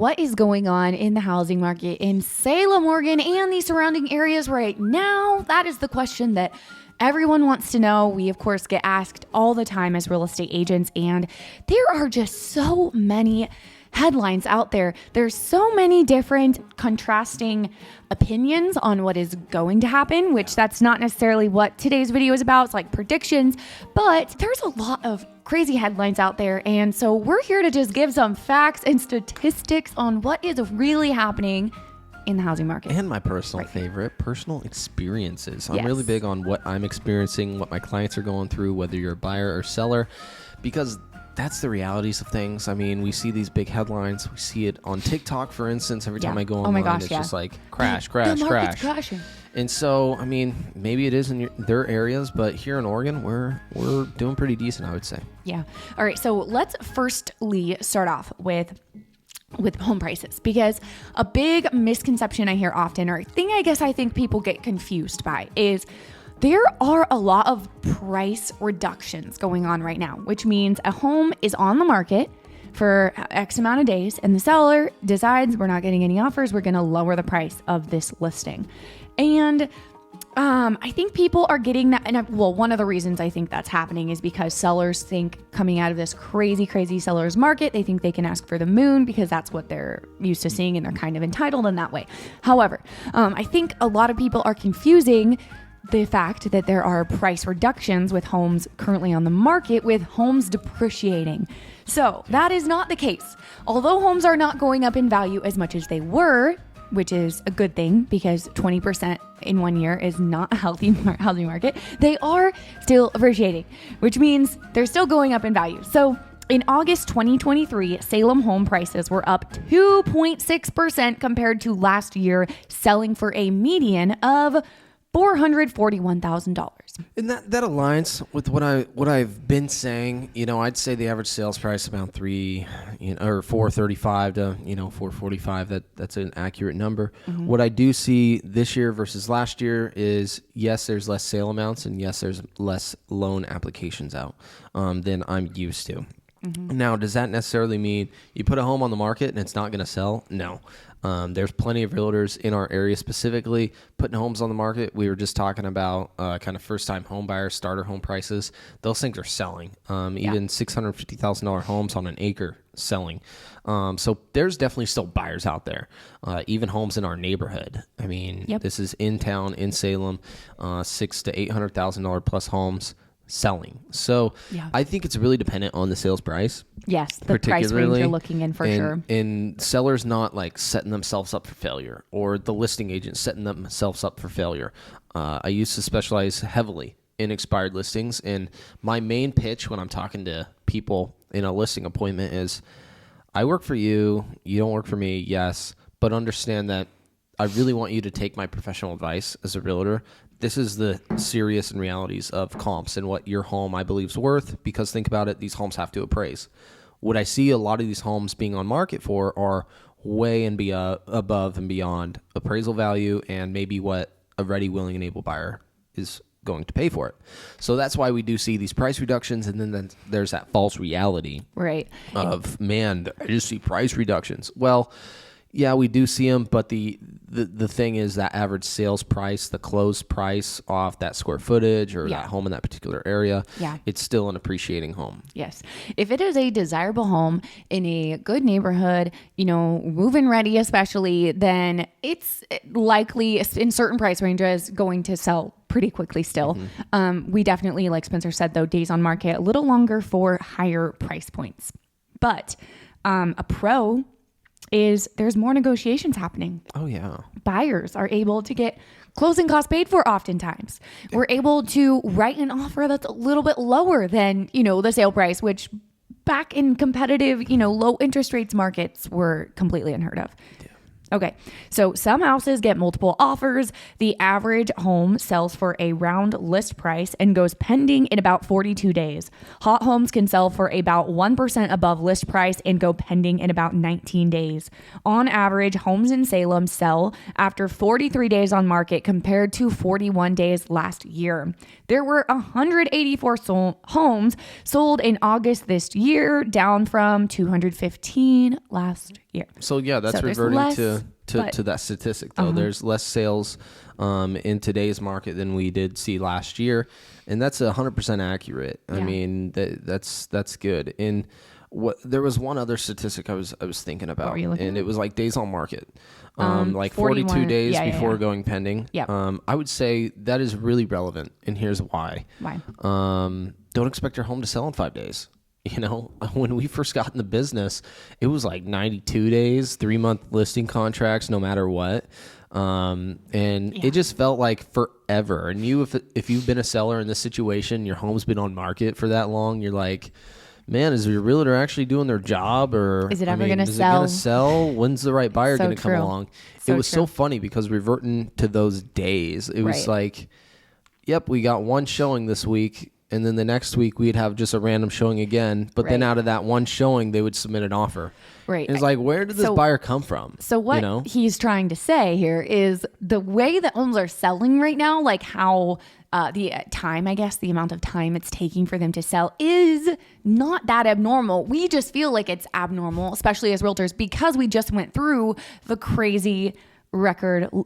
What is going on in the housing market in Salem, Oregon, and the surrounding areas right now? That is the question that everyone wants to know. We, of course, get asked all the time as real estate agents, and there are just so many headlines out there. There's so many different contrasting opinions on what is going to happen, which that's not necessarily what today's video is about. It's like predictions, but there's a lot of crazy headlines out there. And so we're here to just give some facts and statistics on what is really happening in the housing market. And my personal favorite, personal experiences. I'm Yes. really big on what I'm experiencing, what my clients are going through, whether you're a buyer or seller, because that's the realities of things. I mean, we see these big headlines. We see it on TikTok, for instance. Every time I go online, it's just like crash. Crashing. And so, I mean, maybe it is in their areas, but here in Oregon, we're doing pretty decent, I would say. Yeah. All right. So let's firstly start off with home prices, because a big misconception I hear often, or thing I think people get confused by, is there are a lot of price reductions going on right now, which means a home is on the market for X amount of days and the seller decides we're not getting any offers, we're going to lower the price of this listing. And I think people are getting that. And one of the reasons I think that's happening is because sellers think, coming out of this crazy seller's market, they think they can ask for the moon because that's what they're used to seeing and they're kind of entitled in that way. However, I think a lot of people are confusing the fact that there are price reductions with homes currently on the market with homes depreciating. So that is not the case. Although homes are not going up in value as much as they were, which is a good thing because 20% in 1 year is not a healthy housing market, they are still appreciating, which means they're still going up in value. So in August 2023, Salem home prices were up 2.6% compared to last year, selling for a median of $441,000. And that aligns with what I've been saying. You know, I'd say the average sales price about $435 to $445. That's an accurate number. Mm-hmm. What I do see this year versus last year is, yes, there's less sale amounts, and yes, there's less loan applications out than I'm used to. Mm-hmm. Now, does that necessarily mean you put a home on the market and it's not going to sell? No. There's plenty of realtors in our area specifically putting homes on the market. We were just talking about kind of first-time home buyers, starter home prices. Those things are selling. Even $650,000 homes on an acre selling. So there's definitely still buyers out there. Even homes in our neighborhood. I mean, This is in town in Salem, $600,000 to $800,000 plus homes selling. So I think it's really dependent on the sales price. Yes, the price range you're looking in for sure. And sellers not like setting themselves up for failure, or the listing agent setting themselves up for failure. I used to specialize heavily in expired listings, and my main pitch when I'm talking to people in a listing appointment is, I work for you, you don't work for me, yes, but understand that I really want you to take my professional advice as a realtor. This is the serious and realities of comps and what your home, I believe, is worth, because think about it, these homes have to appraise. What I see a lot of these homes being on market for are way and above and beyond appraisal value and maybe what a ready, willing, and able buyer is going to pay for it. So that's why we do see these price reductions, and then there's that false reality of, man, I just see price reductions. Well, yeah, we do see them, but the thing is that average sales price, the closed price off that square footage or that home in that particular area, it's still an appreciating home. Yes. If it is a desirable home in a good neighborhood, move-in ready especially, then it's likely in certain price ranges going to sell pretty quickly still. Mm-hmm. We definitely, like Spencer said, though, days on market a little longer for higher price points. But a pro is there's more negotiations happening. Oh, yeah. Buyers are able to get closing costs paid for oftentimes. We're able to write an offer that's a little bit lower than, the sale price, which back in competitive, low interest rates markets were completely unheard of. Yeah. Okay, so some houses get multiple offers. The average home sells for a round list price and goes pending in about 42 days. Hot homes can sell for about 1% above list price and go pending in about 19 days. On average, homes in Salem sell after 43 days on market compared to 41 days last year. There were 184 homes sold in August this year, down from 215 last year. So yeah, that's So there's reverting less, to that statistic though. There's less sales in today's market than we did see last year, and that's 100% accurate. I mean, that's good. And there was one other statistic I was thinking about, and it was like days on market, like 42 days before going pending. Yeah. I would say that is really relevant, and here's why. Why? Don't expect your home to sell in 5 days. You know, when we first got in the business, it was like 92 days, 3-month listing contracts, no matter what. It just felt like forever. And if you've been a seller in this situation, your home's been on market for that long, you're like, man, is your realtor actually doing their job, or is it ever going to sell? Is it going to sell? When's the right buyer going to come along? So it was so funny because reverting to those days, it was like, yep, we got one showing this week. And then the next week we'd have just a random showing again. But then out of that one showing, they would submit an offer. Right. And it's like, where did this buyer come from? So what he's trying to say here is the way that homes are selling right now, like how the time, I guess, the amount of time it's taking for them to sell is not that abnormal. We just feel like it's abnormal, especially as realtors, because we just went through the crazy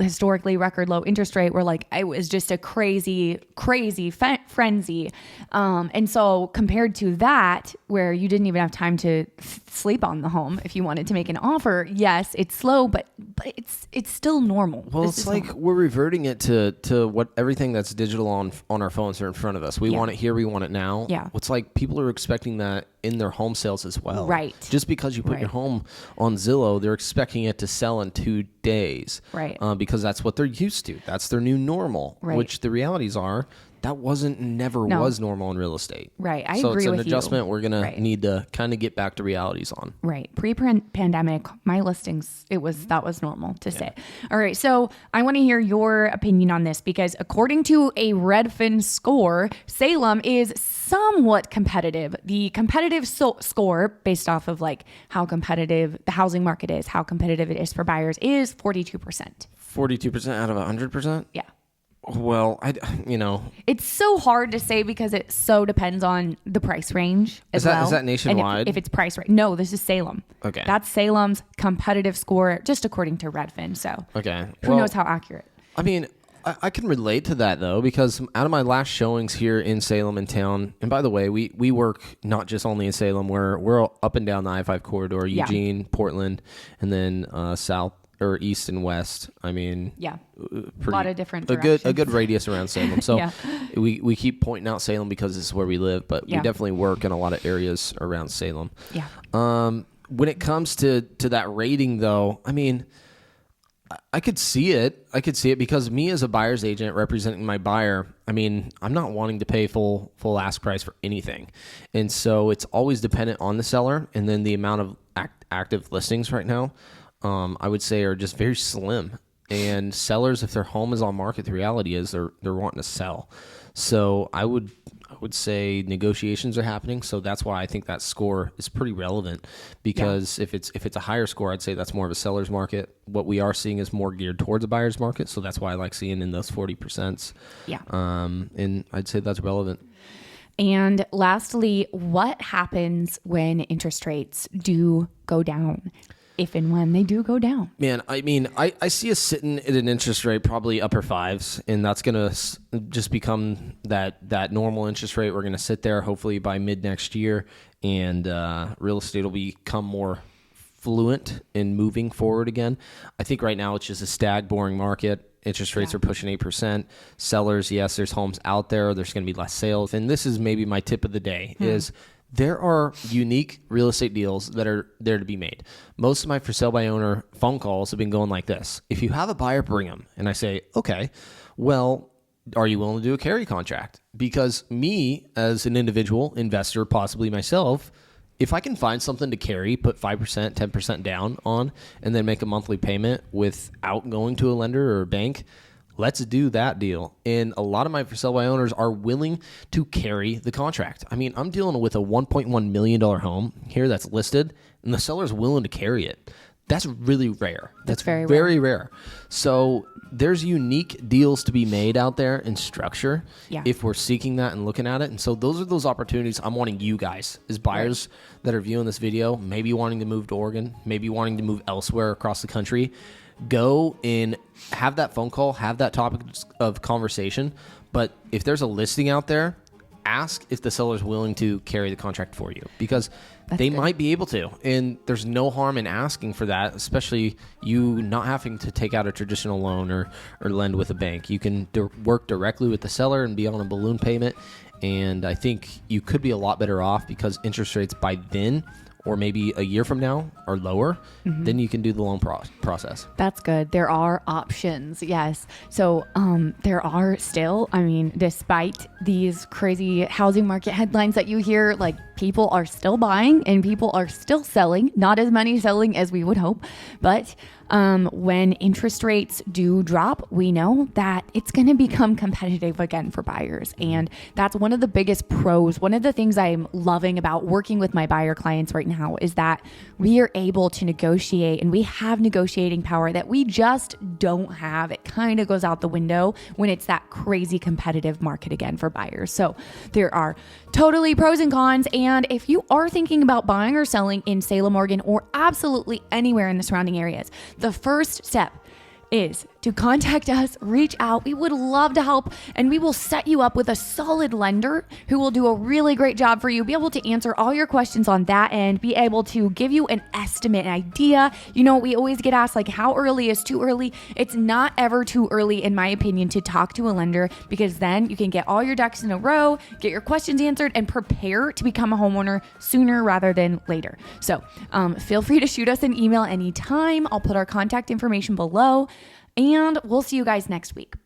historically record low interest rate, where like it was just a crazy frenzy. And so compared to that, where you didn't even have time to sleep on the home if you wanted to make an offer, yes, it's slow, but it's still normal. Well, it's like normal. We're reverting it to what everything that's digital on our phones are in front of us. We want it here, we want it now. Yeah. It's like people are expecting that in their home sales as well. Right. Just because you put your home on Zillow, they're expecting it to sell in 2 days. Right. Because that's what they're used to. That's their new normal. Right. Which the realities are that never was normal in real estate. Right. I agree with you. So it's an adjustment we're going to need to kind of get back to realities on. Right. Pre-pandemic, my listings, that was normal to say. All right. So I want to hear your opinion on this, because according to a Redfin score, Salem is somewhat competitive. The competitive score, based off of like how competitive the housing market is, how competitive it is for buyers, is 42%. 42% out of 100%? Yeah. Well, it's so hard to say because it so depends on the price range as well. Is that nationwide? And if it's price range. No, this is Salem. Okay. That's Salem's competitive score, just according to Redfin. So who knows how accurate? I mean, I can relate to that though, because out of my last showings here in Salem in town, and by the way, we work not just only in Salem, we're up and down the I-5 corridor, Eugene, Portland, and then south or east and west. I mean, a lot of different directions. A good radius around Salem. So we keep pointing out Salem because this is where we live, but we definitely work in a lot of areas around Salem. Yeah. When it comes to that rating though, I mean, I could see it. Because me as a buyer's agent representing my buyer, I mean, I'm not wanting to pay full ask price for anything. And so it's always dependent on the seller, and then the amount of active listings right now, I would say, are just very slim. And sellers, if their home is on market, the reality is they're wanting to sell. So I would say negotiations are happening. So that's why I think that score is pretty relevant, because if it's a higher score, I'd say that's more of a seller's market. What we are seeing is more geared towards a buyer's market. So that's why I like seeing in those 40%. Yeah. And I'd say that's relevant. And lastly, what happens when interest rates do go down? If and when they do go down. Man, I mean, I see us sitting at an interest rate probably upper 5s, and that's going to just become that normal interest rate. We're going to sit there hopefully by mid next year, and real estate will become more fluent in moving forward again. I think right now it's just a boring market. Interest rates are pushing 8%. Sellers, yes, there's homes out there. There's going to be less sales. And this is maybe my tip of the day is there are unique real estate deals that are there to be made. Most of my for sale by owner phone calls have been going like this. If you have a buyer, bring them. And I say, okay, well, are you willing to do a carry contract? Because me as an individual investor, possibly myself, if I can find something to carry, put 5%, 10% down on, and then make a monthly payment without going to a lender or a bank, let's do that deal. And a lot of my for sale by owners are willing to carry the contract. I mean, I'm dealing with a $1.1 million home here that's listed, and the seller's willing to carry it. That's really rare. That's very rare. So there's unique deals to be made out there in structure if we're seeking that and looking at it. And so those are those opportunities I'm wanting you guys as buyers that are viewing this video, maybe wanting to move to Oregon, maybe wanting to move elsewhere across the country. Go and have that phone call, have that topic of conversation. But if there's a listing out there, ask if the seller's willing to carry the contract for you, because they might be able to. And there's no harm in asking for that, especially you not having to take out a traditional loan or lend with a bank. You can work directly with the seller and be on a balloon payment. And I think you could be a lot better off because interest rates by then, or maybe a year from now, are lower, then you can do the loan process. That's good. There are options. Yes. So there are still, I mean, despite these crazy housing market headlines that you hear, like people are still buying and people are still selling, not as many selling as we would hope. But when interest rates do drop, we know that it's going to become competitive again for buyers. And that's one of the biggest pros. One of the things I'm loving about working with my buyer clients right now is that we are able to negotiate, and we have negotiating power that we just don't have. It kind of goes out the window when it's that crazy competitive market again for buyers. So there are totally pros and cons. And if you are thinking about buying or selling in Salem, Oregon, or absolutely anywhere in the surrounding areas, the first step is to contact us, reach out. We would love to help, and we will set you up with a solid lender who will do a really great job for you, be able to answer all your questions on that end, be able to give you an estimate, an idea. You know, we always get asked, like, how early is too early? It's not ever too early, in my opinion, to talk to a lender, because then you can get all your ducks in a row, get your questions answered, and prepare to become a homeowner sooner rather than later. So feel free to shoot us an email anytime. I'll put our contact information below. And we'll see you guys next week.